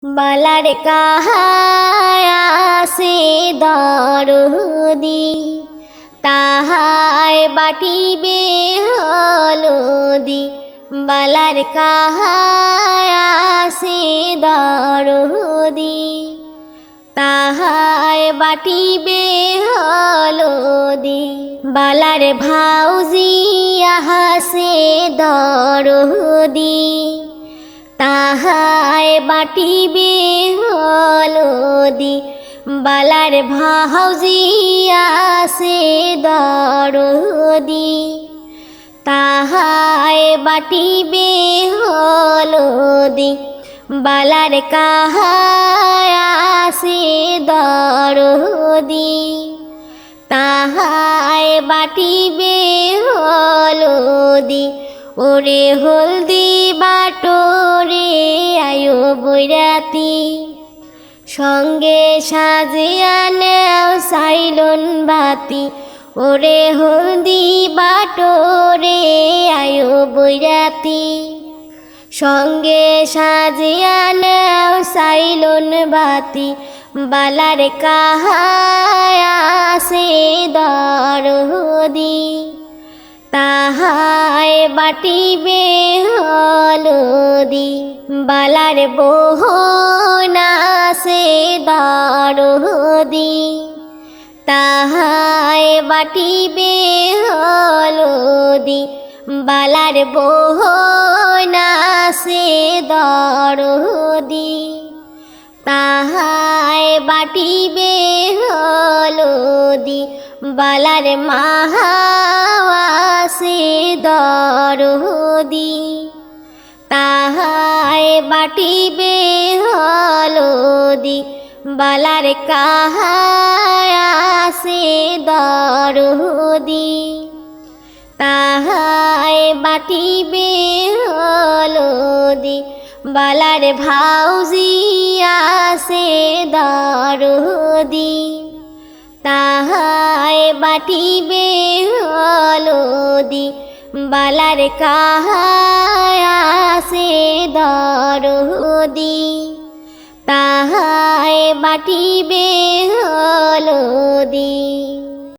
বালার কাহায়াসে দরদি তাহায় বাটিবে হলদি। বালার কাহায়াসে দরদি তাহায় বাটিবে হলদি। বালার ভাউজি আহাসে দরদি তাহায় বাটিবে হলদি। বালার ভাউজি আসে দরদি তাহায় বাটিবে হলদি। বালার কাহায় আসে দরদি তাহায় বাটিবে হলদি। ওরে হলদি বাটোরে আয়ো বৈরাতি, সঙ্গে সাজিয়া নেও সাইলন বাতি। ওরে হলদি বাটোরে আয়ো বৈরাতি, সঙ্গে সাজিয়া নেও সাইলন বাতি। বালার কাহায় আসে দরদি তাহায় বাটিবে হলদি। বালার বোহন আসে দরদি তাহায় বাটিবে হলদি। বালার বোহন আসে দরদি তাহায় বাটিবে হলদি। বালার মাহাওয়াসে দরদি তাহায় বাটিবে হলদি। বালার কাহায় আসে দরদি তাহায় বাটিবে হলদি। বালার ভাউজি আসে দরদি তাহায় বাটিবে হলদি। বালার কাহায় আসে দরদি তাহায় বাটিবে হলদি।